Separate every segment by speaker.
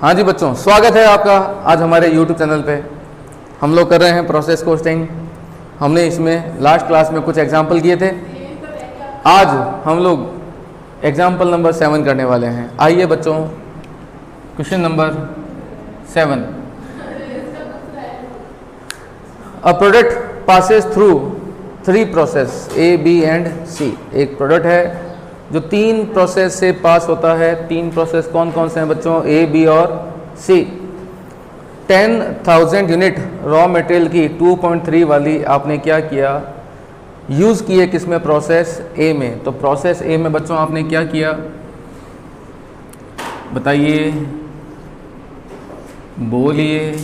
Speaker 1: हाँ जी बच्चों, स्वागत है आपका आज हमारे YouTube चैनल पे। हम लोग कर रहे हैं प्रोसेस कोस्टिंग। हमने इसमें लास्ट क्लास में कुछ एग्जाम्पल किए थे। आज हम लोग एग्जाम्पल नंबर 7 करने वाले हैं। आइए बच्चों, question number 7। A product passes through 3 process A, B and C। एक प्रोडक्ट है जो 3 प्रोसेस से पास होता है। 3 प्रोसेस कौन कौन से हैं बच्चों? A, B और C। 10,000 यूनिट रॉ मटेरियल की 2.3 वाली आपने क्या किया? यूज़ किए किसमें? प्रोसेस A में। तो प्रोसेस A में बच्चों आपने क्या किया बताइए, बोलिए।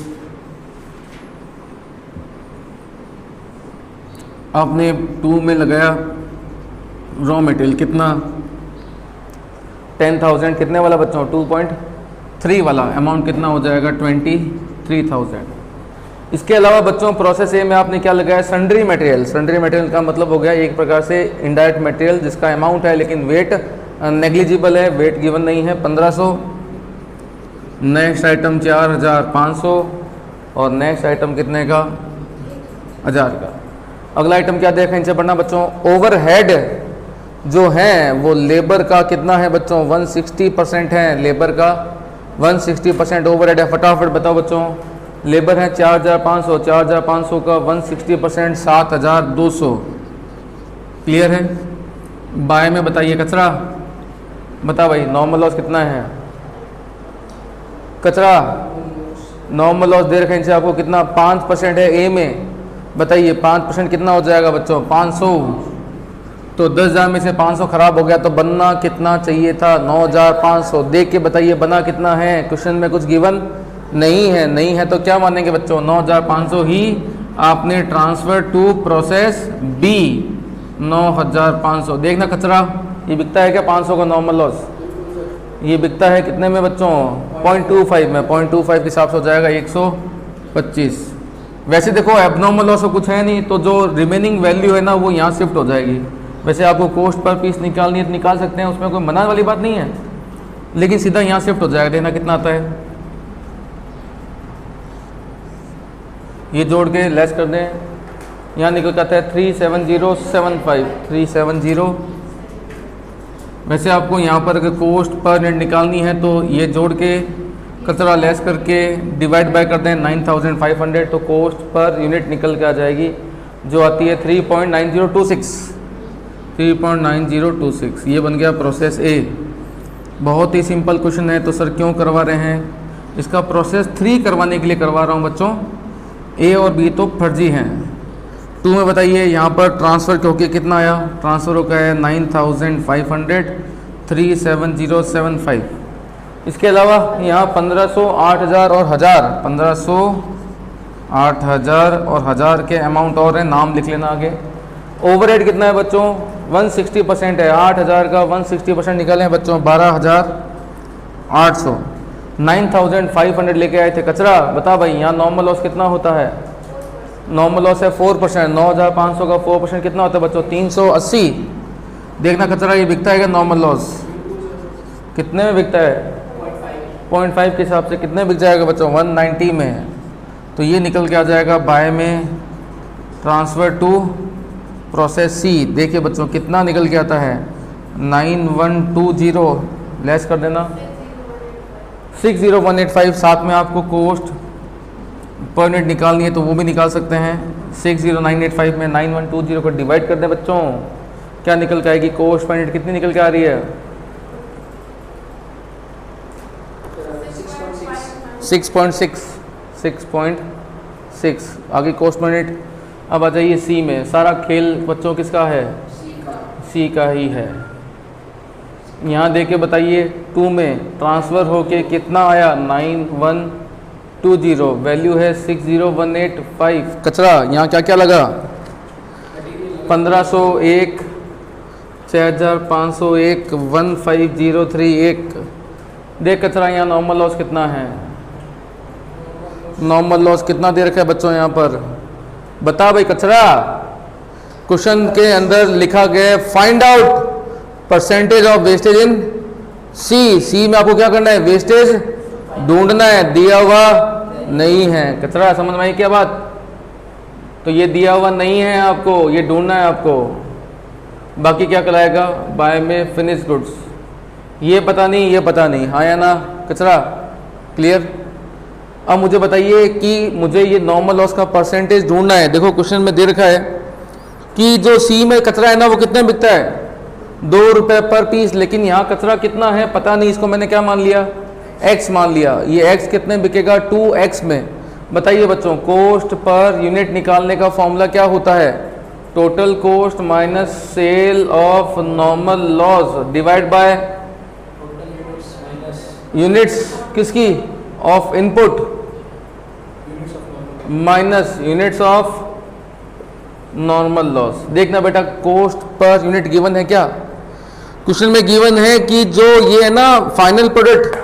Speaker 1: आपने 2 में लगाया रॉ मटेरियल कितना? 10,000 कितने वाला बच्चों? 2.3 वाला। अमाउंट कितना हो जाएगा? 23,000। इसके अलावा बच्चों प्रोसेस ए में आपने क्या लगाया? Sundry material. सन्ड्री मटेरियल का मतलब हो गया एक प्रकार से इनडायरेक्ट मटेरियल जिसका अमाउंट है लेकिन वेट नेग्लिजिबल है, वेट गिवन नहीं है। 1500। नेक्स्ट आइटम 4,500 और नेक्स्ट आइटम कितने का? 1000 का। अगला आइटम क्या देखा, इनसे पढ़ना बच्चों। ओवरहेड जो है वो लेबर का कितना है बच्चों? 160% है लेबर का। 160% ओवरहेड है। फटाफट बताओ बच्चों, लेबर है 4,500। 4,500 का 160% 7,200। क्लियर है? बाय में बताइए कचरा। बता भाई, नॉर्मल लॉस कितना है? कचरा नॉर्मल लॉस दे रखे इनसे आपको कितना? 5% है ए में। बताइए 5% कितना हो जाएगा बच्चों? 500। तो 10,000 में से 500 खराब हो गया तो बनना कितना चाहिए था? 9,500। देख के बताइए बना कितना है? क्वेश्चन में कुछ गिवन नहीं है। नहीं है तो क्या मानेंगे बच्चों? 9,500 ही आपने ट्रांसफर टू प्रोसेस बी। 9,500। देखना कचरा ये बिकता है क्या? 500 का नॉर्मल लॉस ये बिकता है कितने में बच्चों? 0.25 में। 0.25 के हिसाब से हो जाएगा 125। वैसे देखो एबनॉर्मल लॉस कुछ है नहीं, तो जो रिमेनिंग वैल्यू है ना वो यहाँ शिफ्ट हो जाएगी। वैसे आपको कॉस्ट पर पीस निकालनी है तो निकाल सकते हैं, उसमें कोई मना वाली बात नहीं है, लेकिन सीधा यहाँ शिफ्ट हो जाएगा। देखना कितना आता है, ये जोड़ के लेस कर दें, यहाँ निकल के आता है 37075। 370। वैसे आपको यहाँ पर अगर कॉस्ट पर यूनिट निकालनी है तो ये जोड़ के कचरा लेस करके डिवाइड बाय कर दें 9,500, तो कॉस्ट पर यूनिट निकल के आ जाएगी जो आती है 3.9026। 3.9026। ये बन गया प्रोसेस ए। बहुत ही सिंपल क्वेश्चन है, तो सर क्यों करवा रहे हैं? इसका प्रोसेस 3 करवाने के लिए करवा रहा हूँ बच्चों। ए और बी तो फर्जी हैं। 2 में बताइए यहाँ पर ट्रांसफ़र होके कितना आया? ट्रांसफ़र होकर है 9,500। 37075। इसके अलावा यहाँ 1500, 8,000 और 1000। 1500, 8,000 और 1000 के अमाउंट और हैं, नाम लिख लेना आगे। ओवरहेड कितना है बच्चों? 160% है। 8,000 का 160% निकालें बच्चों 12,800। 9,500 लेके आए थे कचरा। बता भाई यहाँ नॉर्मल लॉस कितना होता है? नॉर्मल लॉस है 4%। 9,500 का 4% कितना होता है बच्चों? 380। देखना कचरा ये बिकता है क्या? नॉर्मल लॉस कितने में बिकता है? 0.5 के हिसाब से कितने बिक जाएगा बच्चों? 190 में। तो ये निकल के आ जाएगा बाय में ट्रांसफ़र टू प्रोसेस सी। देखिए बच्चों कितना निकल के आता है? 9120। लेस कर देना 60185। साथ में आपको कॉस्ट पर यूनिट निकालनी है तो वो भी निकाल सकते हैं। 60985 में 9120 को डिवाइड कर दें बच्चों, क्या निकल के आएगी? कॉस्ट पर यूनिट कितनी निकल के आ रही है? 6.6। 6.6। आगे कॉस्ट पर यूनिट। अब आ जाइए सी में। सारा खेल बच्चों किसका है? सी का ही है। यहाँ देख के बताइए 2 में ट्रांसफ़र होके कितना आया? 9120। वैल्यू है 60185। कचरा यहाँ क्या क्या लगा? 1501, 4,501, 1503। देख कचरा यहाँ नॉर्मल लॉस कितना है? नॉर्मल लॉस कितना दे रखा है बच्चों यहाँ पर? बता भाई कचरा। क्वेश्चन के अंदर लिखा गया find out percentage of wastage in C. C में आपको क्या करना है? वेस्टेज ढूंढना है, दिया हुआ नहीं है। कचरा, समझ में आई क्या बात? तो ये दिया हुआ नहीं है आपको, ये ढूंढना है आपको। बाकी क्या कराएगा? बाय में फिनिश गुड्स, ये पता नहीं, ये पता नहीं, हाँ या ना? कचरा, क्लियर? अब मुझे बताइए कि मुझे ये नॉर्मल लॉस का परसेंटेज ढूंढना है। देखो क्वेश्चन में दे रखा है कि जो सी में कचरा है ना वो कितने बिकता है? 2 रुपये पर पीस। लेकिन यहाँ कचरा कितना है पता नहीं, इसको मैंने क्या मान लिया? x मान लिया। ये x कितने बिकेगा? 2x में। बताइए बच्चों, कोस्ट पर यूनिट निकालने का फॉर्मूला क्या होता है? Total cost minus sale of normal loss divide by units किसकी? Of input minus units of normal loss. देखना बेटा, कोस्ट पर यूनिट गिवन है क्या? क्वेश्चन में गिवन है कि जो ये है ना फाइनल प्रोडक्ट,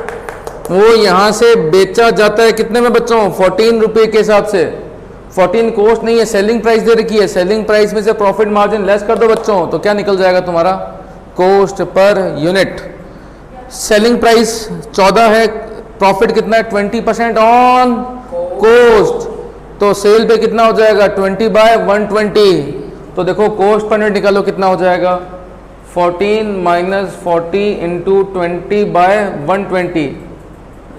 Speaker 1: वो यहां से बेचा जाता है कितने में बच्चों? 14 रुपये के हिसाब से। 14 कोस्ट नहीं है, सेलिंग प्राइस दे रखी है। सेलिंग प्राइस में से प्रॉफिट मार्जिन लेस कर दो बच्चों, तो क्या निकल जाएगा तुम्हारा? Coast per unit. Selling price 14 है, प्रॉफिट कितना है? 20% ऑन कोस्ट, तो सेल पे कितना हो जाएगा? 20/120। तो देखो कोस्ट पर यूनिट निकालो, कितना हो जाएगा? 14 माइनस 40 इंटू 20/120।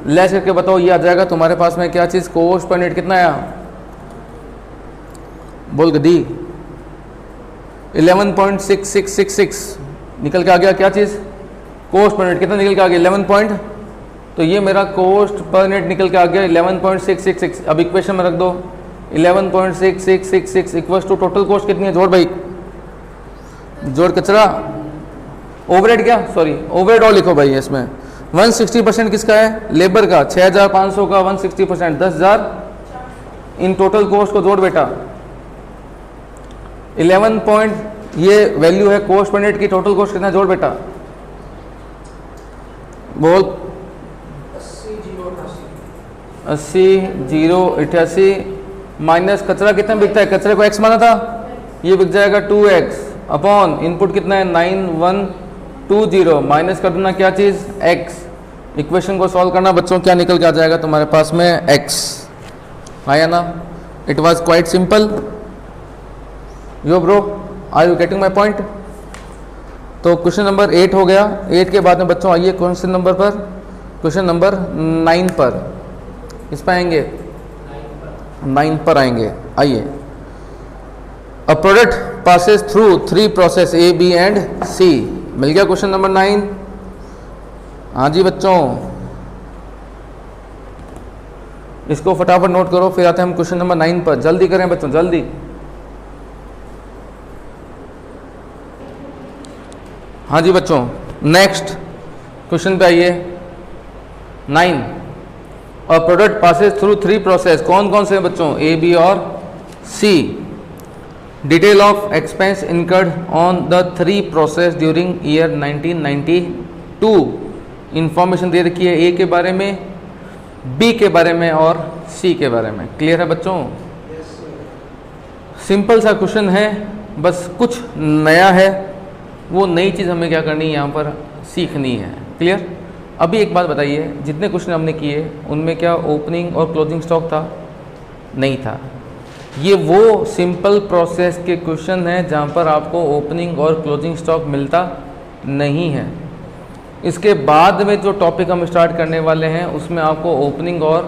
Speaker 1: लेस करके बताओ, ये आ जाएगा तुम्हारे पास में क्या चीज़? कोस्ट पर यूनिट कितना आया? बोल गदी, 11.6666 निकल के आ गया। क्या चीज़? कोस्ट पर यूनिट कितना निकल के आ गया? 11 पॉइंट। तो ये मेरा कोस्ट पर यूनिट निकल के आ गया 11.666। अब इक्वेशन में रख दो, 11.6666 इक्वल्स टू टोटल कोस्ट कितनी है? जोड़ भाई, जोड़ कचरा। ओवरहेड क्या? सॉरी, ओवरहेड और लिखो भाई इसमें। 160% किसका है? लेबर का। 6500 का 160%, 10,000 इन टोटल कोस्ट को जोड़ बेटा। 11 पॉइंट ये वैल्यू है कोस्ट पर यूनिट की, टोटल कोस्ट कितना? जोड़ बेटा, बोल। 80,088 माइनस कचरा कितना बिकता है? कचरे को x माना था, ये बिक जाएगा 2x अपॉन इनपुट कितना है? 9120 माइनस कर देना क्या चीज़? x। इक्वेशन को सॉल्व करना बच्चों, क्या निकल के आ जाएगा तुम्हारे पास में? x। आया ना? It was quite simple. Yo bro, are you getting my point? तो क्वेश्चन नंबर 8 हो गया। 8 के बाद में बच्चों आइए क्वेश्चन नंबर पर, क्वेश्चन नंबर 9 पर। किस पर आएंगे? 9 पर आएंगे। आइए, a product passes through 3 process A, B and C। मिल गया क्वेश्चन नंबर 9? हाँ जी बच्चों, इसको फटाफट नोट करो, फिर आते हैं हम क्वेश्चन नंबर 9 पर। जल्दी करें बच्चों, जल्दी। हाँ जी बच्चों, नेक्स्ट क्वेश्चन पे आइए। 9, और प्रोडक्ट पासेस थ्रू 3 प्रोसेस। कौन कौन से बच्चों? A, B और C। Detail of expense incurred on the 3 process during year 1992। Information दे रखी है A के बारे में, B के बारे में और C के बारे में। क्लियर है बच्चों? सिंपल सा क्वेश्चन है, बस कुछ नया है, वो नई चीज़ हमें क्या करनी है यहाँ पर? सीखनी है। क्लियर? अभी एक बात बताइए, जितने क्वेश्चन हमने किए उनमें क्या ओपनिंग और क्लोजिंग स्टॉक था? नहीं था। ये वो सिंपल प्रोसेस के क्वेश्चन हैं जहाँ पर आपको ओपनिंग और क्लोजिंग स्टॉक मिलता नहीं है। इसके बाद में जो टॉपिक हम स्टार्ट करने वाले हैं उसमें आपको ओपनिंग और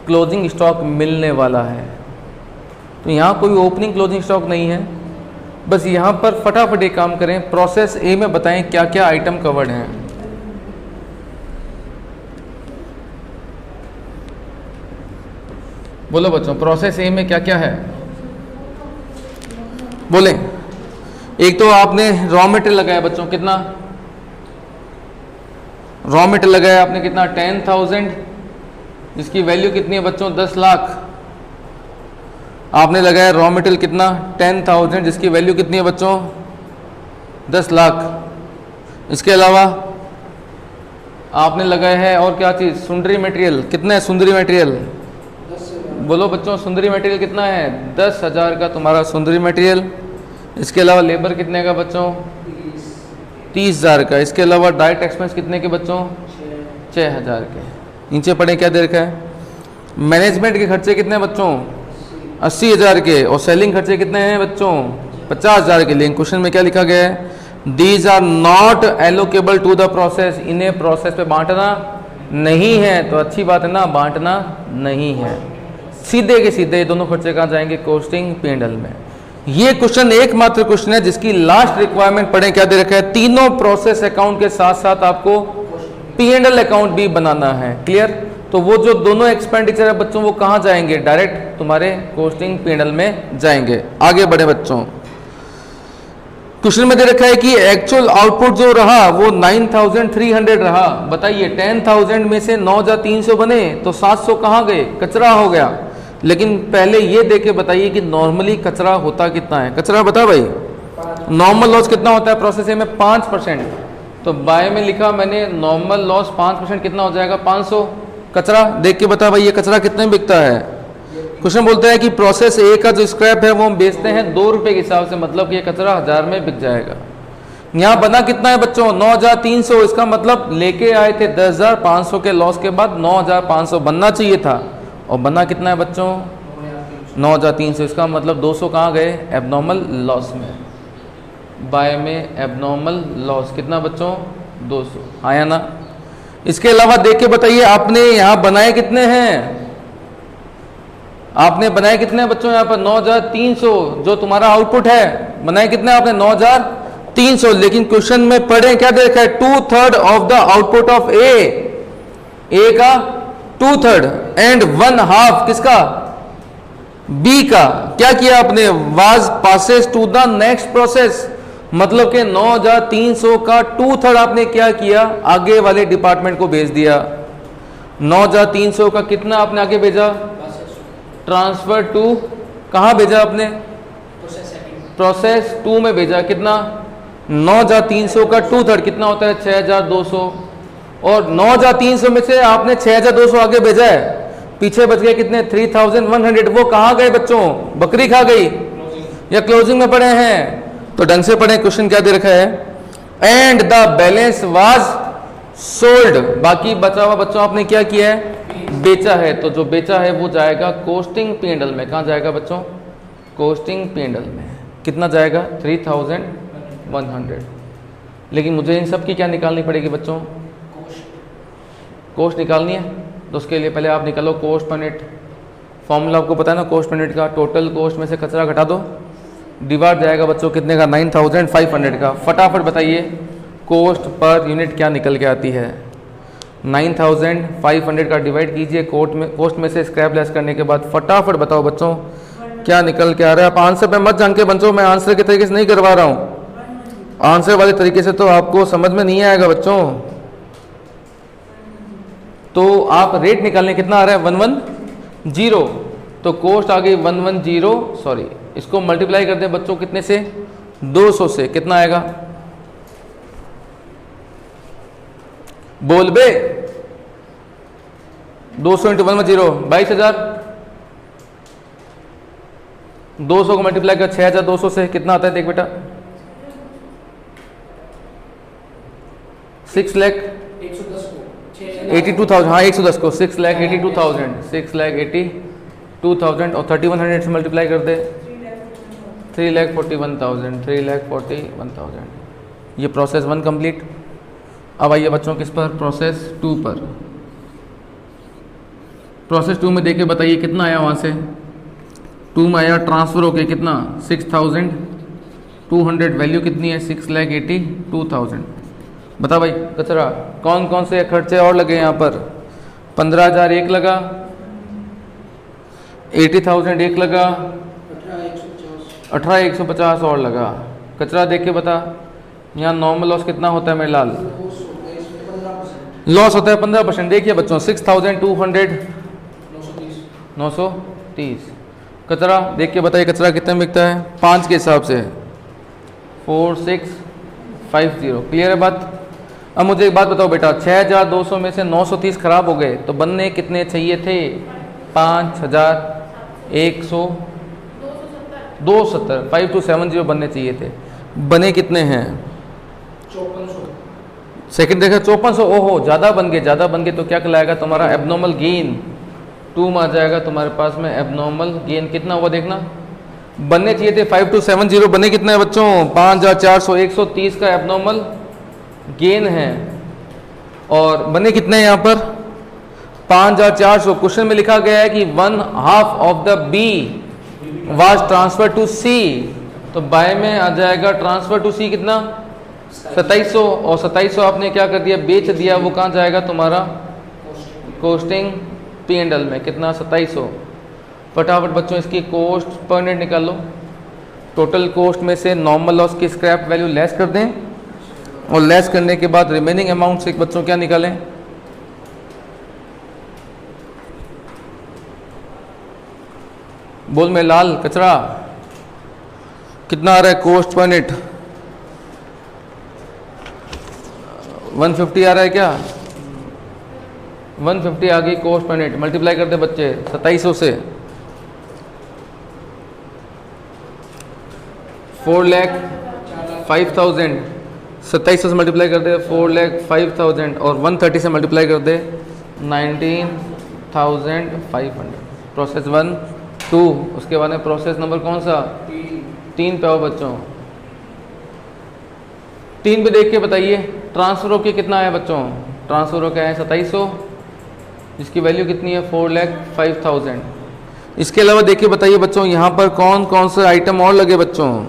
Speaker 1: क्लोजिंग स्टॉक मिलने वाला है। तो यहाँ कोई ओपनिंग क्लोजिंग स्टॉक नहीं है। बस यहाँ पर फटाफट एक काम करें, प्रोसेस ए में बताएं क्या क्या आइटम कवर्ड हैं। बोलो बच्चों, प्रोसेस ए में क्या क्या है? बोले। एक तो आपने रॉ मटेरियल लगाया बच्चों, कितना रॉ मटेरियल लगाया आपने? कितना? 10,000, जिसकी वैल्यू कितनी है बच्चों? 10 लाख। आपने लगाया रॉ मटेरियल कितना? 10,000, जिसकी वैल्यू कितनी है बच्चों? 10 लाख। इसके अलावा आपने लगाया है और क्या चीज़? सुंदरी मटेरियल। कितना है सुंदरी मटेरियल? बोलो बच्चों, सुंदरी मटेरियल कितना है? 10,000 का तुम्हारा सुंदरी मटेरियल। इसके अलावा लेबर कितने का बच्चों? 30,000 का। इसके अलावा डायरेक्ट एक्सपेंस कितने के बच्चों? 6,000 के। नीचे पढ़े क्या दे रखा है, मैनेजमेंट के खर्चे कितने हैं बच्चों, 80,000 के, और सेलिंग खर्चे कितने हैं बच्चों, 50,000 के। लेकिन क्वेश्चन में क्या लिखा गया है, these are not allocable to the process, इन्हें प्रोसेस पे बांटना नहीं है। तो अच्छी बात है ना, बांटना नहीं है, सीधे के सीधे दोनों खर्चे कहाँ जाएंगे, कोस्टिंग P&L में। ये क्वेश्चन एकमात्र क्वेश्चन है जिसकी लास्ट रिक्वायरमेंट पढ़े क्या दे रखा है, तीनों प्रोसेस अकाउंट के साथ साथ आपको P&L अकाउंट भी बनाना है। क्लियर? तो वो जो दोनों एक्सपेंडिचर है बच्चों वो कहाँ जाएंगे, डायरेक्ट तुम्हारे कोस्टिंग P&L में जाएंगे। आगे बढ़े बच्चों, क्वेश्चन में दे रखा है कि एक्चुअल आउटपुट जो रहा वो 9,300 रहा। बताइए 10,000 में से 9,300 बने तो 700 कहाँ गए, कचरा हो गया। लेकिन पहले ये देख के बताइए कि नॉर्मली कचरा होता कितना है, कचरा बता भाई, नॉर्मल लॉस कितना होता है प्रोसेस ए में, 5%। तो बाय में लिखा मैंने नॉर्मल लॉस 5%, कितना हो जाएगा 500। कचरा देख के बता भाई, ये कचरा कितने में बिकता है। क्वेश्चन बोलता है कि प्रोसेस ए का जो स्क्रैप है वो हम बेचते हैं 2 रुपए के हिसाब से, मतलब कि ये कचरा 1000 में बिक जाएगा। यहाँ बना कितना है बच्चों, 9,300। इसका मतलब लेके आए थे 10,500 के लॉस के बाद 9,500 बनना चाहिए था, और बना कितना है बच्चों, 9,300। इसका मतलब 200 कहाँ गए, एबनॉर्मल लॉस में। बाय में एबनॉर्मल लॉस कितना बच्चों, 200 आया ना। इसके अलावा देख के बताइए आपने यहाँ बनाए कितने हैं, आपने बनाए कितने हैं बच्चों, यहाँ पर 9,300 जो तुम्हारा आउटपुट है, बनाए कितने आपने 9,300। लेकिन क्वेश्चन में पढ़े क्या दे रखा है, 2/3 ऑफ द आउटपुट ऑफ ए का 2/3 एंड 1/2 किसका, बी का। क्या किया आपने, was passes to the next process, मतलब कि 9,300 का 2/3 आपने क्या किया, आगे वाले डिपार्टमेंट को भेज दिया। 9,300 का कितना आपने आगे भेजा, ट्रांसफर टू, कहाँ भेजा आपने, प्रोसेस 2 में भेजा। कितना, 9,300 का 2/3 कितना होता है, 6,200। और 9,300 में से आपने 6,200 आगे भेजा है, पीछे बच गए कितने, 3,100। वो कहाँ गए बच्चों, बकरी खा गई या क्लोजिंग में पड़े हैं। तो ढंग से पढ़े, क्वेश्चन क्या दे रखा है, and the balance was sold, बाकी बचा हुआ बच्चों आपने क्या किया है, बेचा है। तो जो बेचा है वो जाएगा कोस्टिंग P&L में। कहाँ जाएगा बच्चों, कोस्टिंग P&L में। कितना जाएगा, 3,100। लेकिन मुझे इन सब की क्या निकालनी पड़ेगी बच्चों, कोस्ट निकालनी है। तो उसके लिए पहले आप निकालो कोस्ट पर यूनिट, फॉर्मूला आपको पता है ना कोस्ट पर यूनिट का, टोटल कोस्ट में से कचरा घटा दो, डिवाइड जाएगा बच्चों कितने का, 9,500 का। फटाफट बताइए कोस्ट पर यूनिट क्या निकल के आती है, 9,500 का डिवाइड कीजिए कोस्ट में से स्क्रैप लेस करने के बाद। फटाफट बताओ बच्चों क्या निकल के आ रहा है। आप आंसर पे मत जान के बच्चों, मैं आंसर के तरीके से नहीं करवा रहा हूँ, आंसर वाले तरीके से तो आपको समझ में नहीं आएगा बच्चों। तो आप रेट निकालने कितना आ रहा है, 110। तो कोस्ट आ गई 110, सॉरी इसको मल्टीप्लाई कर दे बच्चों कितने से, 200 से। कितना आएगा, बोल बे, 200 × 110 22,000। 200 को मल्टीप्लाई कर 6,200 से कितना आता है, देख बेटा 6,82,000। हाँ 110 को 6,82,000, 6,82,000 और 3,100 से मल्टीप्लाई कर दे 3,41,000, 3,41,000। ये प्रोसेस 1 कंप्लीट। अब आइए बच्चों किस पर, प्रोसेस 2 पर। प्रोसेस 2 में देख के बताइए कितना आया वहाँ से, 2 में आया ट्रांसफ़र होके कितना, 6,200। वैल्यू कितनी है, 6,82,000। बता भाई कचरा कौन कौन से खर्चे और लगे यहाँ पर, 15,000 एक लगा, 80,000 एक लगा, 18,150 और लगा। कचरा देख के बता, यहाँ नॉर्मल लॉस कितना होता है मेरे लाल, लॉस होता है 15%। देखिए बच्चों 6,200, 930। कचरा देख के बताइए कचरा कितने में बिकता है, 5 के हिसाब से 4,650। क्लियर है बात। अब मुझे एक बात बताओ बेटा, 6,200 में से 930 खराब हो गए तो बनने कितने चाहिए थे, 5,270 बनने चाहिए थे। बने कितने हैं, सेकंड देखा 5400, ओहो ज़्यादा बन गए तो क्या कहलाएगा तुम्हारा एबनॉर्मल गेन। 2 में आ जाएगा तुम्हारे पास में एबनॉर्मल गेन। कितना हुआ देखना, बनने चाहिए थे 5270, बने कितना है बच्चों 5400, 130 का एबनॉर्मल गेन है। और बने कितने यहाँ पर 5400। क्वेश्चन में लिखा गया है कि 1/2 of the B was transfer to C, तो बाय में आ जाएगा ट्रांसफर टू सी कितना 2700, और 2700 आपने क्या कर दिया बेच दिया, वो कहाँ जाएगा तुम्हारा कोस्टिंग पी एंड एल में। कितना 2700। फटाफट बच्चों इसकी कॉस्ट पर यूनिट निकाल लो। टोटल कॉस्ट में से नॉर्मल लॉस की स्क्रैप वैल्यू लेस कर दें, और लेस करने के बाद रिमेनिंग अमाउंट से बच्चों क्या निकालें, बोल में लाल कचरा कितना आ रहा है कॉस्ट पर यूनिट 150 आ रहा है क्या, 150 आ गई कॉस्ट पर यूनिट। मल्टीप्लाई करते बच्चे 2700 से, 4,05,000, 2700 से मल्टीप्लाई कर दे 4,05,000, और 130 से मल्टीप्लाई कर दे 19,500। प्रोसेस 1 2, उसके बाद में प्रोसेस नंबर कौन सा 3 पे आओ बच्चों। 3 पे देख के बताइए ट्रांसफर होके कितना है बच्चों, ट्रांसफर होके है 2700, जिसकी वैल्यू कितनी है 4,05,000। इसके अलावा देखिए बताइए बच्चों यहाँ पर कौन कौन से आइटम और लगे बच्चों।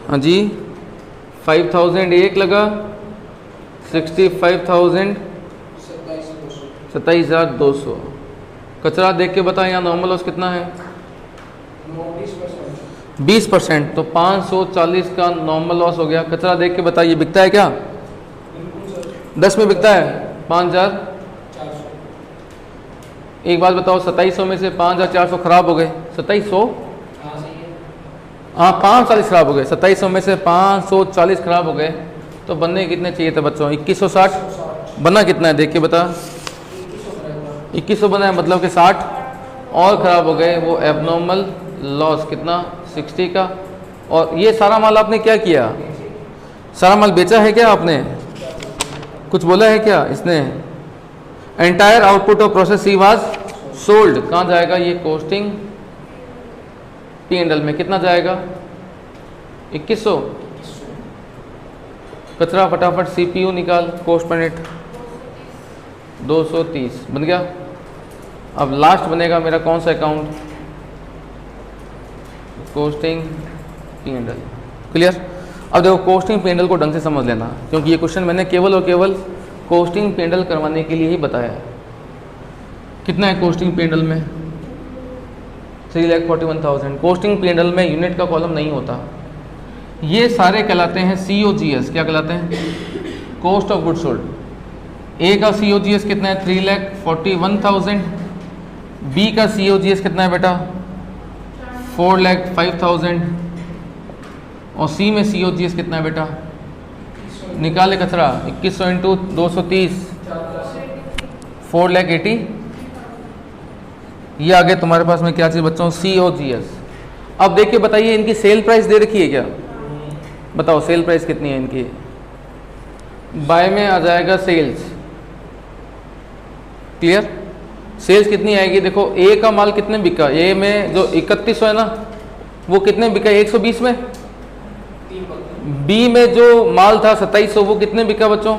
Speaker 1: हाँ जी 5,000 एक लगा, 65,000 27,200। कचरा देख के बताएं यहाँ नॉर्मल लॉस कितना है 20%, तो 540 का नॉर्मल लॉस हो गया। कचरा देख के बताइए बिकता है क्या 10 में बिकता है 5,000। एक बात बताओ 2700 में से 5,400 खराब हो गए, 2700 हाँ 540 खराब हो गए, 2700 में से 540 खराब हो गए, तो बनने कितने चाहिए थे बच्चों 2160। बना कितना है देख के बता, 2100 बना है, मतलब कि 60 और ख़राब हो गए, वो एबनॉर्मल लॉस कितना 60 का। और ये सारा माल आपने क्या किया, सारा माल बेचा है क्या आपने, कुछ बोला है क्या इसने। Entire output of process she was sold, कहाँ जाएगा ये कोस्टिंग पी एंड एल में, कितना जाएगा 2100। कचरा फटाफट सीपीयू निकाल, कॉस्ट पर यूनिट 230 बन गया। अब लास्ट बनेगा मेरा कौन सा account, costing P and L. Clear. अब देखो कोस्टिंग पी एंड एल को ढंग से समझ लेना, क्योंकि ये क्वेश्चन मैंने केवल और केवल कोस्टिंग पी एंड एल करवाने के लिए ही बताया है। कितना है कोस्टिंग पी एंड एल में 3,41,000। कोस्टिंग पी एंड एल में यूनिट का कॉलम नहीं होता, ये सारे कहलाते हैं COGS। क्या कहलाते हैं, कॉस्ट ऑफ गुड सोल्ड। ए का COGS कितना है 3,41,000, बी का COGS कितना है बेटा 4,05,000, और सी में COGS कितना है बेटा, निकाले कचरा 2100 इंटू 230 4,80,000। ये आगे तुम्हारे पास में क्या चीज़ बच्चों COGS। अब देखिए बताइए इनकी सेल प्राइस दे रखी है क्या, बताओ सेल प्राइस कितनी है इनकी। बाय में आ जाएगा सेल्स, क्लियर। सेल्स कितनी आएगी, देखो ए का माल कितने बिका, ए में जो 3100 है ना वो कितने बिका 120 में। बी में जो माल था 2700 वो कितने बिका बच्चों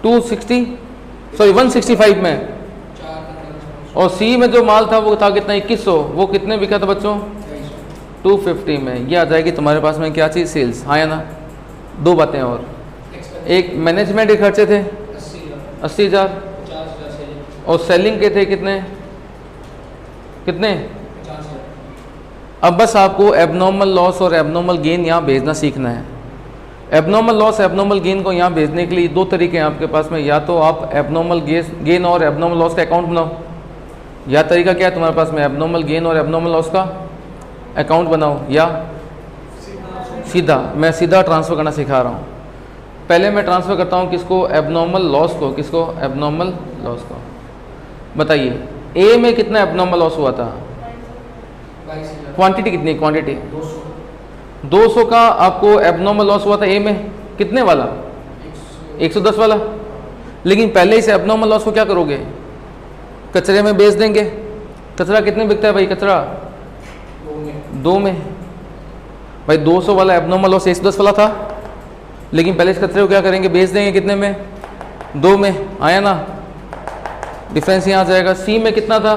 Speaker 1: 165 में। और सी में जो माल था वो था कितना 2100, वो कितने बिका था बच्चों 250 में। ये आ जाएगी तुम्हारे पास में क्या चीज़ सेल्स। हाँ या ना। दो बातें और, एक मैनेजमेंट के खर्चे थे 80,000, और सेलिंग के थे कितने कितने। अब बस आपको एबनॉर्मल लॉस और एबनॉर्मल गेन यहाँ भेजना सीखना है। एबनॉर्मल लॉस एबनॉर्मल गेन को यहाँ भेजने के लिए दो तरीके हैं आपके पास में, या तो आप एबनॉर्मल गेन और एबनॉर्मल लॉस का अकाउंट बनाओ, या तरीका क्या है तुम्हारे पास में एबनॉर्मल गेन और एबनॉर्मल लॉस का अकाउंट बनाओ, या सीधा मैं सीधा ट्रांसफ़र करना सिखा रहा हूँ। पहले मैं ट्रांसफ़र करता हूँ किसको, एबनॉर्मल लॉस को। किसको, एबनॉर्मल लॉस को। बताइए ए में कितना एबनॉर्मल लॉस हुआ था, क्वांटिटी कितनी, क्वांटिटी 200 का आपको एबनॉर्मल लॉस हुआ था ए में कितने वाला? 110 वाला। लेकिन पहले ही से एब्नॉर्मल लॉस को क्या करोगे? कचरे में बेच देंगे। कचरा कितने बिकता है भाई? कचरा 2 में। भाई 200 वाला एब्नॉर्मल लॉस 110 वाला था, लेकिन पहले इस कचरे को क्या करेंगे? बेच देंगे। कितने में? 2 में। आया ना डिफरेंस? यहाँ आ जाएगा। सी में कितना था?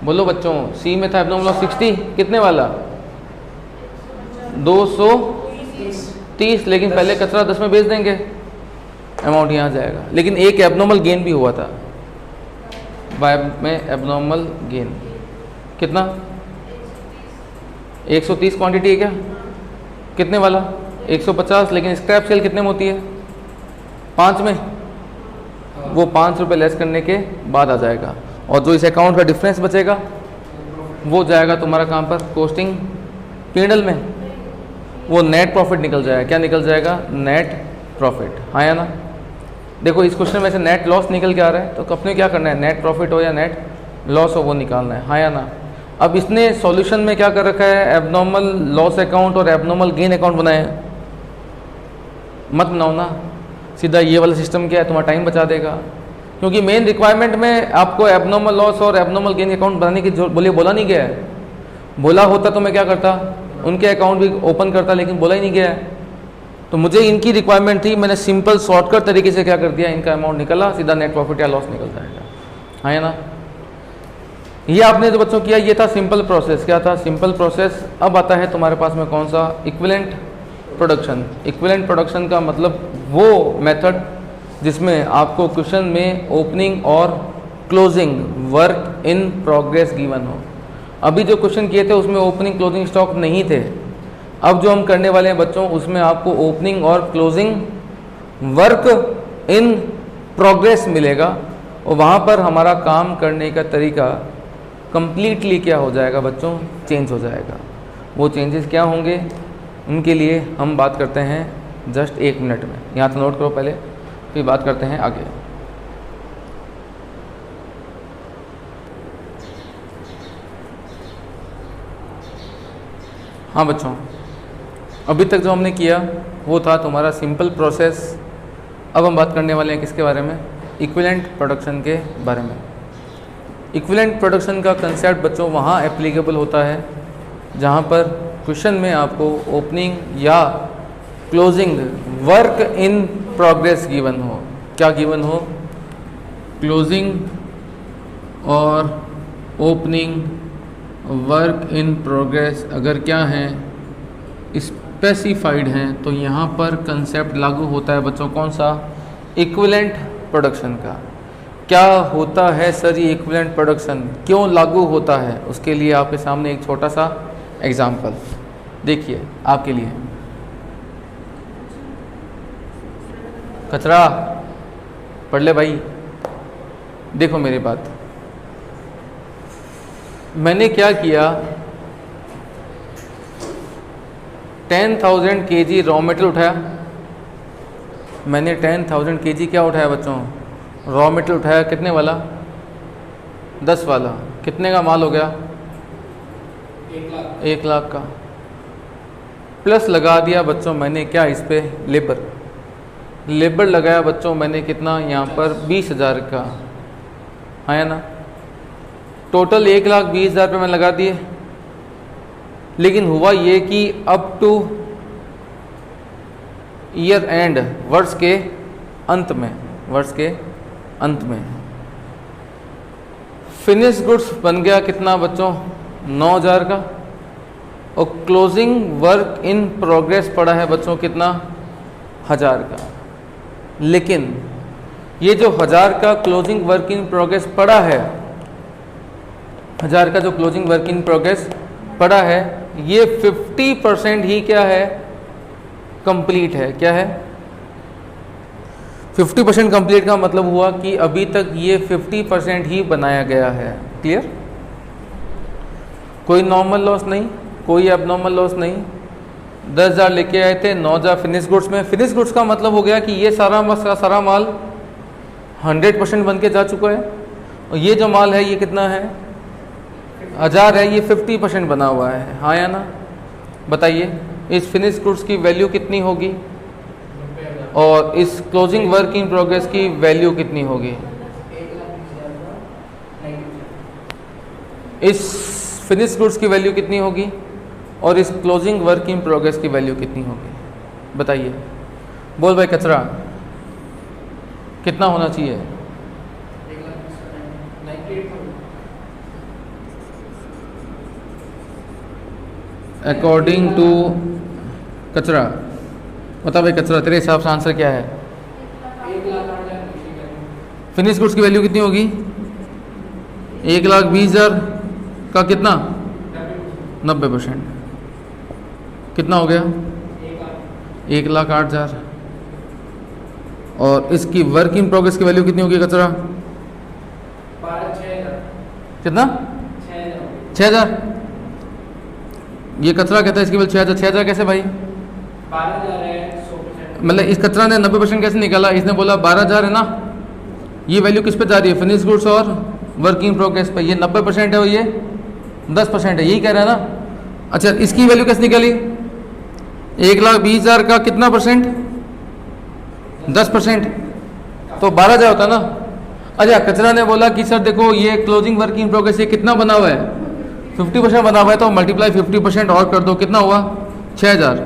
Speaker 1: बोलो बच्चों, सी में था एब्नॉर्मल लॉस 60। कितने वाला? 230। लेकिन पहले कचरा 10 में बेच देंगे, अमाउंट यहाँ जाएगा। लेकिन एक एब्नॉर्मल गेन भी हुआ था बाय में। एब्नॉर्मल गेन कितना? 130 क्वांटिटी है क्या? कितने वाला? 150। लेकिन स्क्रैप सेल कितने में होती है? 5 में। वो 5 रुपये लेस करने के बाद आ जाएगा, और जो इस अकाउंट का डिफरेंस बचेगा वो जाएगा तुम्हारा काम पर? कॉस्टिंग P&L में। वो नेट प्रॉफिट निकल जाएगा। क्या निकल जाएगा? Net profit. हाँ या ना? देखो इस क्वेश्चन में से नेट लॉस निकल के आ रहा है, तो अपने क्या करना है? नेट प्रॉफिट हो या नेट लॉस हो वो निकालना है। हाँ या ना? अब इसने सॉल्यूशन में क्या कर रखा है? एब्नॉर्मल लॉस अकाउंट और एब्नॉर्मल गेन अकाउंट बनाए हैं। मत बनाओ ना, सीधा ये वाला सिस्टम क्या है, तुम्हारा टाइम बचा देगा। क्योंकि मेन रिक्वायरमेंट में आपको एब्नॉर्मल लॉस और एब्नॉर्मल गेन अकाउंट बनाने की बोला नहीं गया है। बोला होता तो मैं क्या करता? उनके अकाउंट भी ओपन करता, लेकिन बोला ही नहीं गया है। तो मुझे इनकी रिक्वायरमेंट थी, मैंने सिंपल शॉर्टकट तरीके से क्या कर दिया? इनका अमाउंट निकला, सीधा नेट प्रॉफिट या लॉस निकल जाएगा। हाँ या ना? ये आपने जो बच्चों किया ये था सिंपल प्रोसेस। क्या था? Simple process. अब आता है तुम्हारे पास में कौन सा? Equivalent production. इक्विवेलेंट प्रोडक्शन का मतलब वो मेथड जिसमें आपको क्वेश्चन में ओपनिंग और closing work in progress given हो। अभी जो क्वेश्चन किए थे उसमें ओपनिंग क्लोजिंग स्टॉक नहीं थे। अब जो हम करने वाले हैं बच्चों उसमें आपको ओपनिंग और क्लोजिंग वर्क इन प्रोग्रेस मिलेगा, और वहाँ पर हमारा काम करने का तरीका कंप्लीटली क्या हो जाएगा बच्चों? चेंज हो जाएगा। वो चेंजेस क्या होंगे उनके लिए हम बात करते हैं जस्ट 1 मिनट में। यहाँ तो नोट करो पहले, फिर बात करते हैं आगे। हाँ बच्चों, अभी तक जो हमने किया वो था तुम्हारा सिंपल प्रोसेस। अब हम बात करने वाले हैं किसके बारे में? इक्विवेलेंट प्रोडक्शन के बारे में। इक्विवेलेंट प्रोडक्शन का कंसेप्ट बच्चों वहाँ एप्लीकेबल होता है जहाँ पर क्वेश्चन में आपको ओपनिंग या closing work in progress given हो। क्या गिवन हो? क्लोजिंग और ओपनिंग वर्क इन प्रोग्रेस अगर क्या हैं? स्पेसिफाइड हैं, तो यहाँ पर कंसेप्ट लागू होता है बच्चों कौन सा? इक्विवेलेंट प्रोडक्शन का। क्या होता है सर ये इक्विवेलेंट प्रोडक्शन? क्यों लागू होता है? उसके लिए आपके सामने एक छोटा सा एग्जाम्पल देखिए आपके लिए। कचरा पढ़ ले भाई। देखो मेरी बात, मैंने क्या किया? 10,000 kg रॉ मटेरियल उठाया। मैंने 10,000 kg क्या उठाया बच्चों? रॉ मटेरियल उठाया। कितने वाला? 10 वाला। कितने का माल हो गया? 1 लाख का। प्लस लगा दिया बच्चों मैंने क्या इस पे? लेबर लगाया बच्चों मैंने कितना यहाँ पर? 20,000 का। आया ना? टोटल 1,20,000 रुपये मैंने लगा दिए। लेकिन हुआ ये कि अप टू ईयर एंड, वर्ष के अंत में फिनिश गुड्स बन गया कितना बच्चों? 9,000 का। और क्लोजिंग वर्क इन प्रोग्रेस पड़ा है बच्चों कितना? 1,000 का। लेकिन ये जो 1,000 का क्लोजिंग वर्क इन प्रोग्रेस पड़ा है, 1,000 का जो क्लोजिंग वर्क इन प्रोग्रेस पड़ा है, ये 50% ही क्या है? कंप्लीट है। क्या है? 50% कंप्लीट का मतलब हुआ कि अभी तक ये 50% ही बनाया गया है। क्लियर? कोई नॉर्मल लॉस नहीं, कोई एबनॉर्मल लॉस नहीं। 10,000 लेके आए थे, 9,000 फिनिश गुड्स में। फिनिश गुड्स का मतलब हो गया कि ये सारा माल 100% बन के जा चुका है, और ये जो माल है ये कितना है? 1,000 है, ये 50% बना हुआ है। हाँ या ना? बताइए इस फिनिश गुड्स की वैल्यू कितनी होगी और इस क्लोजिंग वर्क इन प्रोग्रेस की वैल्यू कितनी होगी। इस फिनिश गुड्स की वैल्यू कितनी होगी और इस क्लोजिंग वर्क इन प्रोग्रेस की वैल्यू कितनी होगी, बताइए। बोल भाई कचरा कितना होना चाहिए। अकॉर्डिंग टू कचरा, बता भाई कचरा तेरे हिसाब से आंसर क्या है। फिनिश गुड्स की वैल्यू कितनी होगी 1,20,000 का कितना 90%, कितना हो गया 1,08,000। और इसकी वर्क इन प्रोग्रेस की वैल्यू कितनी होगी कचरा, कितना 6,000। ये कचरा कहता है इसकी वैल्यू 6,000। 6,000 कैसे भाई, मतलब इस कचरा ने 90% कैसे निकाला, इसने बोला 12,000 है ना, ये वैल्यू किस पे जा रही है फिनिश गुड्स और वर्क इन प्रोग्रेस पे। ये 90% है और ये 10% है, यही कह रहा है ना। अच्छा इसकी वैल्यू कैसे निकाली 1,20,000 का कितना परसेंट 10%, तो 12,000 होता ना। अच्छा कचरा ने बोला कि सर देखो ये क्लोजिंग वर्क इन प्रोग्रेस ये कितना बना हुआ है 50% बना हुआ है, तो मल्टीप्लाई 50% और कर दो, कितना हुआ 6,000।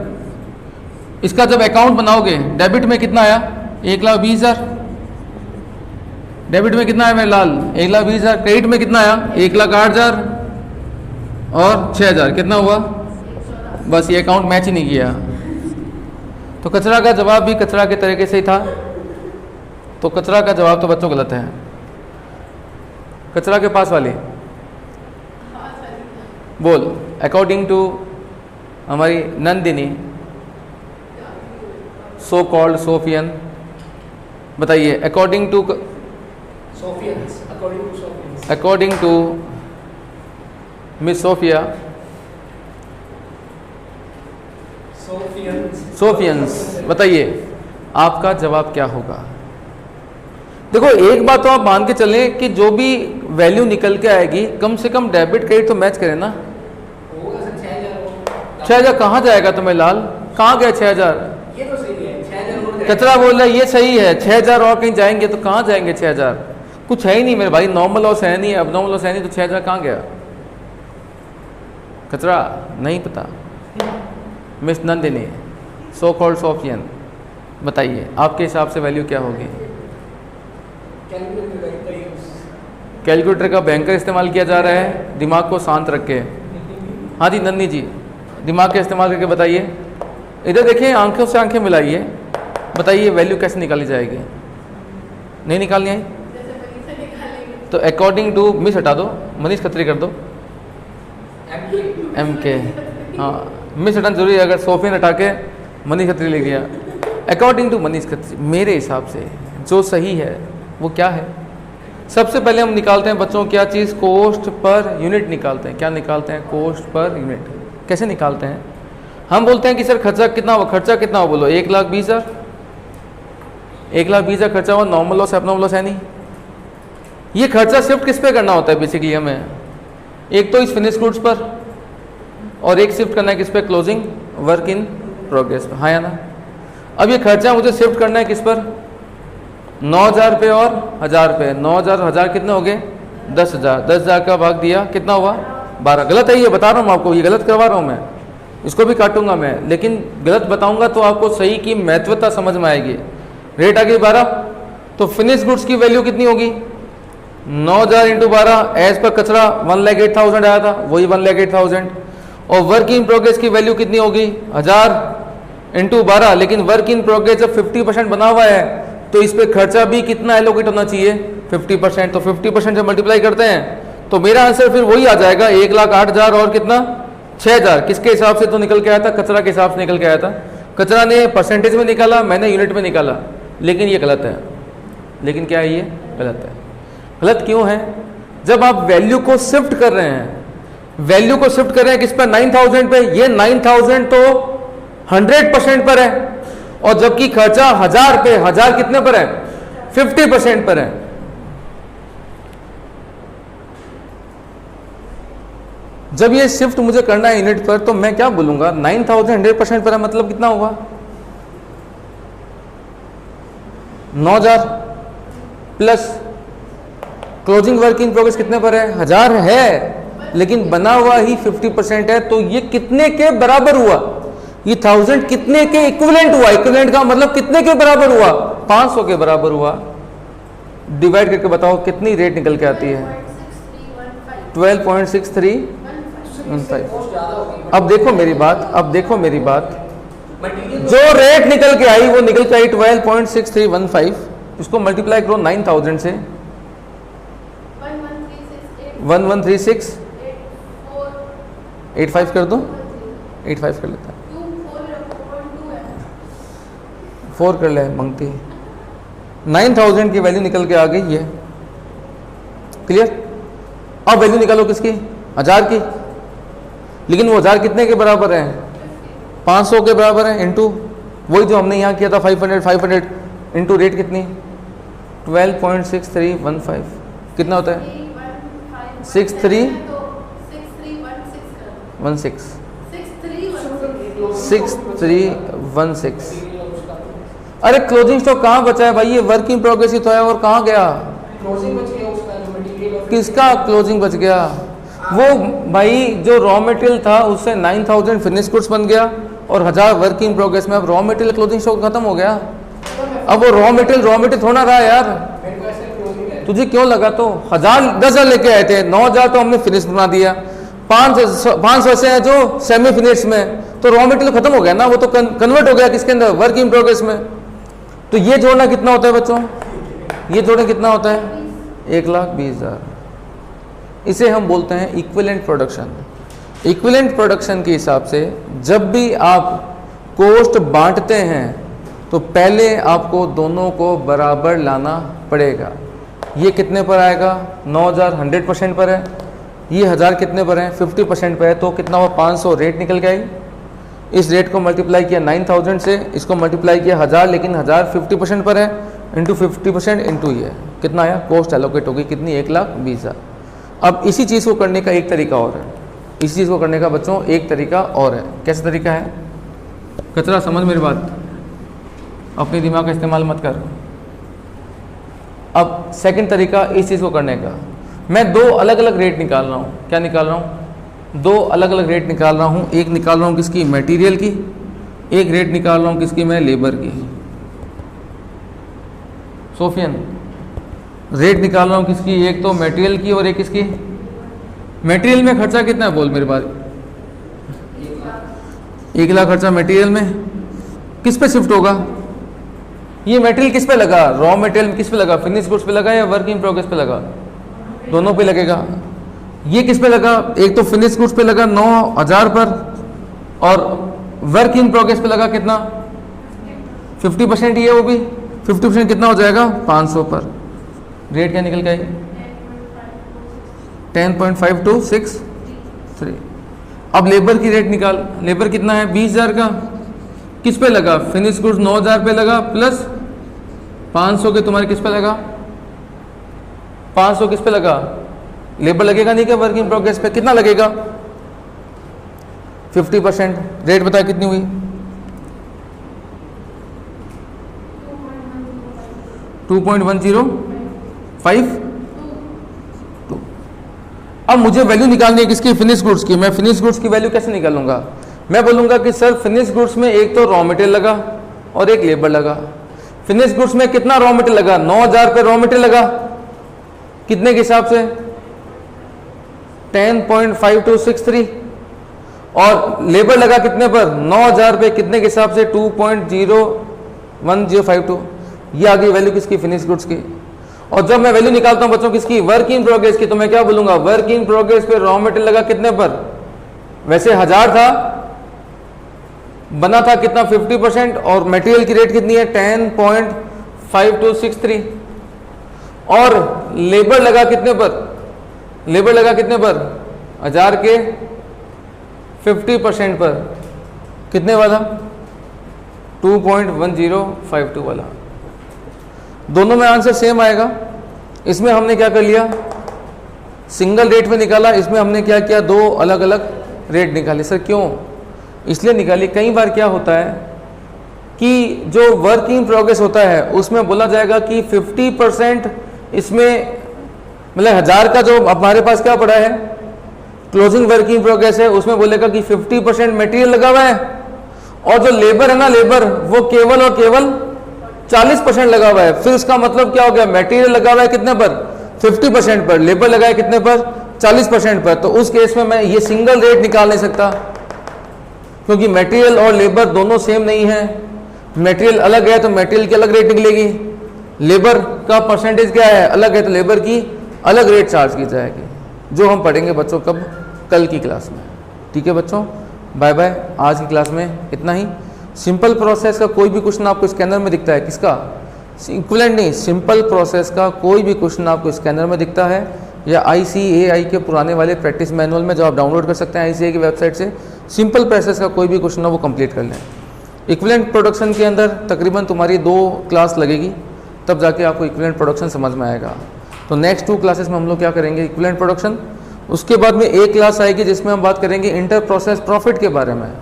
Speaker 1: इसका जब अकाउंट बनाओगे डेबिट में कितना आया 1,20,000, डेबिट में कितना आया मेरे लाल 1,20,000, क्रेडिट में कितना आया 1,08,000 और 6,000, कितना हुआ, बस ये अकाउंट मैच ही नहीं किया। तो कचरा का जवाब भी कचरा के तरीके से ही था, तो कचरा का जवाब तो बच्चों गलत है। कचरा के पास वाली बोल, अकॉर्डिंग टू हमारी नंदिनी सो कॉल्ड सोफियन, बताइए according to according to miss Sophia Sophians, बताइए आपका जवाब क्या होगा। देखो एक बात तो आप मान के चलें कि जो भी वैल्यू निकल के आएगी कम से कम डेबिट क्रेडिट तो मैच करे ना। 6,000 कहाँ जाएगा तुम्हें लाल, कहाँ गया 6,000,
Speaker 2: ये तो सही है 6,000
Speaker 1: कचरा बोल रहा है ये सही है 6,000 और कहीं जाएंगे तो कहाँ जाएंगे 6,000, कुछ है ही नहीं मेरे भाई, नॉर्मल लॉस है नहीं, अब नॉर्मल लॉस है नहीं तो 6,000 कहाँ गया। कचरा नहीं पता, मिस नंदिनी सो कॉल्ड सोफियन, बताइए आपके हिसाब से वैल्यू क्या होगी। कैलकुलेटर का भयंकर इस्तेमाल किया जा रहा है, दिमाग को शांत रख के। हाँ जी नंदनी जी दिमाग का इस्तेमाल करके बताइए, इधर देखिए आंखों से आंखें मिलाइए, बताइए वैल्यू कैसे निकाली जाएगी। नहीं निकालनी आई तो अकॉर्डिंग टू मिस हटा दो, मनीष खत्री कर दो, MK, हाँ मिस हटाना जरूरी है, अगर सोफियन हटा के मनीष खत्री ले गया। अकॉर्डिंग टू मनीष खत्री मेरे हिसाब से जो सही है वो क्या है, सबसे पहले हम निकालते हैं बच्चों क्या चीज़, कोस्ट पर यूनिट निकालते हैं। क्या निकालते हैं, कोस्ट पर यूनिट। कैसे निकालते हैं, हम बोलते हैं कि सर खर्चा कितना हुआ, खर्चा कितना हुआ बोलो 1,20,000, 1,20,000 खर्चा हुआ, नॉर्मल लॉस एबनॉर्मल लॉस है नहीं। ये खर्चा शिफ्ट किस पे करना होता है बेसिकली हमें, एक तो इस फिनिश गुड्स पर और एक शिफ्ट करना है किस पे, क्लोजिंग वर्क इन प्रोग्रेस पर, हाँ या ना। अब ये खर्चा मुझे शिफ्ट करना है किस पर, 9,000 पे और 1,000 पे, 9,000 1,000 कितने हो गए 10,000, 10,000 का भाग दिया कितना हुआ 12। गलत है ये बता रहा हूँ आपको, ये गलत करवा रहा हूँ मैं, इसको भी काटूंगा मैं, लेकिन गलत बताऊंगा तो आपको सही की महत्वता समझ में आएगी। रेट आ गई 12, तो फिनिश गुड्स की वैल्यू कितनी होगी 9,000 इंटू 12, एज पर कचरा 1,08,000 आया था, वही 1,08,000। और वर्क इन प्रोग्रेस की वैल्यू कितनी होगी 1,000 इंटू 12, लेकिन वर्क इन प्रोग्रेस जब 50% बना हुआ है तो इस पे खर्चा भी कितना एलोकेट होना चाहिए 50%, तो 50% जब मल्टीप्लाई करते हैं तो मेरा आंसर फिर वही आ जाएगा 1,08,000 और कितना 6,000। किसके हिसाब से तो निकल के आया था, कचरा के हिसाब से निकल के आया था। कचरा ने परसेंटेज में निकाला, मैंने यूनिट में निकाला, लेकिन ये गलत है। लेकिन क्या है, ये गलत है। गलत क्यों है, जब आप वैल्यू को शिफ्ट कर रहे हैं, वैल्यू को शिफ्ट कर रहे हैं किस पर 9,000 पे, ये 9,000 तो 100% पर है, और जबकि खर्चा 1,000 पे, 1,000 कितने पर है 50% पर है। जब ये शिफ्ट मुझे करना है यूनिट पर, तो मैं क्या बोलूंगा, 9000 100% पर है, मतलब कितना होगा 9000 plus closing work in progress कितने पर है, 1000 है, लेकिन बना हुआ ही 50% है, तो ये कितने के बराबर हुआ, ये 1000 कितने के इक्विवेलेंट हुआ, इक्विवेलेंट का मतलब कितने के बराबर हुआ, 500 के बराबर हुआ। डिवाइड करके बताओ कितनी रेट निकल के आती है, 12.6315। अब देखो मेरी बात, अब देखो मेरी बात, जो रेट निकल के आई वो निकल के आई 12.6315, इसको मल्टीप्लाई करो 9000 से, 113685 कर दो, 85 कर लेता, 4 कर ले मंगती, 9000 की वैल्यू निकल के आ गई है, क्लियर। अब वैल्यू निकालो किसकी, 1000 की, लेकिन वो 1000 कितने के बराबर है, 500 के बराबर है, इंटू वही जो हमने यहाँ किया था 500 इंटू रेट कितनी 12.6315 कितना होता है 6316। अरे क्लोजिंग स्टॉक कहाँ बचा है भाई, ये वर्क इन प्रोग्रेस ही तो है, और कहाँ गया,
Speaker 2: क्लोजिंग बच गया उसका, जो मटेरियल और
Speaker 1: किसका क्लोजिंग बच गया, वो भाई जो रॉ मटेरियल था उससे 9000 फिनिश गुड्स बन गया और 1000 वर्क इन प्रोग्रेस में। अब रॉ मटेरियल क्लोजिंग स्टॉक खत्म हो गया, अब वो रॉ मटेरियल थोड़ा रहा यार,
Speaker 2: मेरे को ऐसे क्लोजिंग है।
Speaker 1: तुझे क्यों लगा, तो 10,000 लेके आए थे, 9000 तो हमने फिनिश बना दिया, 500 से है जो सेमी फिनिश में, तो रॉ मटेरियल खत्म हो गया ना, वो तो कन्वर्ट हो गया किसके अंदर, वर्क इन प्रोग्रेस में। तो ये जोड़ना कितना होता है बच्चों, ये जोड़ना कितना होता है 1,20,000। इसे हम बोलते हैं इक्विवेलेंट प्रोडक्शन। इक्विवेलेंट प्रोडक्शन के हिसाब से जब भी आप कॉस्ट बांटते हैं तो पहले आपको दोनों को बराबर लाना पड़ेगा। ये कितने पर आएगा, 9000 100% पर है, ये 1000 कितने पर है 50% पर है, तो कितना हुआ 500 रेट निकल के आई। इस रेट को मल्टीप्लाई किया 9000 से, इसको मल्टीप्लाई किया 1000, लेकिन 1000 50% पर है, इंटू 50% इंटू ये कितना आया, कॉस्ट एलोकेट होगी कितनी 1,20,000। अब इसी चीज़ को करने का एक तरीका और है, इसी चीज़ को करने का बच्चों एक तरीका और है। कैसा तरीका है, कचरा समझ मेरी बात, अपने दिमाग का इस्तेमाल मत कर। अब सेकंड तरीका इस चीज़ को करने का, मैं 2 अलग अलग रेट निकाल रहा हूँ। क्या निकाल रहा हूँ, 2 अलग अलग रेट निकाल रहा हूँ। एक निकाल रहा हूँ किसकी, मटेरियल की, एक रेट निकाल रहा हूँ किसकी, मैं लेबर की। सोफियन, रेट निकाल रहा हूँ किसकी, एक तो मटेरियल की और एक किसकी। मटेरियल में खर्चा कितना है, बोल मेरे पास, 1 लाख खर्चा मटेरियल में। किस पे शिफ्ट होगा, ये मटेरियल किस पे लगा, रॉ मटेरियल किस पे लगा, फिनिश गुड्स पे लगा या वर्क इन प्रोग्रेस पे लगा, दोनों पे लगेगा। ये किस पे लगा, एक तो फिनिश गुड्स पे लगा 9000 पर, और वर्क इन प्रोग्रेस पे लगा कितना 50% ही है, वो भी 50% कितना हो जाएगा 500 पर। रेट क्या निकल के आई 10.5263। अब लेबर की रेट निकाल, लेबर कितना है 20,000 का, किस पे लगा, फिनिश गुड्स 9000 पे लगा, प्लस 500 के तुम्हारे किस पे लगा, 500 किस पे लगा, लेबर लगेगा नहीं क्या वर्क इन प्रोग्रेस पे, कितना लगेगा 50%। रेट बताया कितनी हुई 2.1052। अब मुझे वैल्यू निकालनी है किसकी, फिनिश गुड्स की। मैं फिनिश गुड्स की वैल्यू कैसे निकालूंगा, मैं बोलूंगा कि सर फिनिश गुड्स में एक तो रॉ मटेरियल लगा और एक लेबर लगा। फिनिश गुड्स में कितना रॉ मटेरियल लगा, 9000 पे रॉ मटेरियल लगा, कितने के हिसाब से 10.5263, और लेबर लगा कितने पर 9000 पे, कितने के हिसाब से 2.01052। ये आ गई वैल्यू किसकी, फिनिश गुड्स की। और जब मैं वैल्यू निकालता हूं बच्चों किसकी, वर्क इन प्रोग्रेस की, तो मैं क्या बोलूंगा, वर्क इन प्रोग्रेस पे रॉ मटेरियल लगा कितने पर, वैसे 1000 था, बना था कितना 50%, और मटेरियल की रेट कितनी है 10.5263, और लेबर लगा कितने पर, लेबर लगा कितने पर 1000 के 50% पर, कितने वाला 2.1052 वाला। दोनों में आंसर सेम आएगा। इसमें हमने क्या कर लिया, सिंगल रेट में निकाला, इसमें हमने क्या किया, दो अलग अलग रेट निकाले। सर क्यों? इसलिए निकाली, कई बार क्या होता है कि जो वर्क इन प्रोग्रेस होता है उसमें बोला जाएगा कि 50% इसमें, मतलब 1000 का जो हमारे पास क्या पड़ा है क्लोजिंग वर्क इन प्रोग्रेस है, उसमें बोलेगा कि 50% मटेरियल लगा हुआ है, और जो लेबर है ना, लेबर वो केवल और केवल 40% लगा हुआ है। फिर इसका मतलब क्या हो गया, मटेरियल लगा हुआ है कितने पर, 50% पर, लेबर लगा है कितने पर, 40% पर। तो उस केस में मैं ये सिंगल रेट निकाल नहीं सकता, क्योंकि मटेरियल और लेबर दोनों सेम नहीं है। मटेरियल अलग है तो मटेरियल की अलग रेट निकलेगी, लेबर का परसेंटेज क्या है अलग है तो लेबर की अलग रेट चार्ज की जाएगी, जो हम पढ़ेंगे बच्चों कब, कल की क्लास में। ठीक है बच्चों, बाय बाय। आज की क्लास में इतना ही। सिंपल प्रोसेस का कोई भी क्वेश्चन आपको स्कैनर में दिखता है, किसका, इक्विवेलेंट नहीं, सिंपल प्रोसेस का कोई भी क्वेश्चन आपको स्कैनर में दिखता है, या ICAI के पुराने वाले प्रैक्टिस मैनुअल में जो आप डाउनलोड कर सकते हैं ICAI की वेबसाइट से, सिंपल प्रोसेस का कोई भी क्वेश्चन हो वो कंप्लीट कर लें। इक्विवेलेंट प्रोडक्शन के अंदर तकरीबन तुम्हारी 2 क्लास लगेगी, तब जाके आपको इक्विवेलेंट प्रोडक्शन समझ में आएगा। तो नेक्स्ट 2 क्लासेस में हम लोग क्या करेंगे, इक्विवेलेंट प्रोडक्शन। उसके बाद में एक क्लास आएगी जिसमें हम बात करेंगे इंटर प्रोसेस प्रॉफिट के बारे में,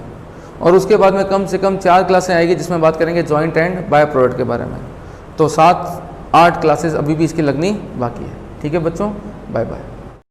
Speaker 1: और उसके बाद में कम से कम 4 क्लासें आएगी जिसमें बात करेंगे जॉइंट एंड बाय प्रोडक्ट के बारे में। तो 7-8 क्लासेस अभी भी इसकी लगनी बाकी है। ठीक है बच्चों, बाय बाय।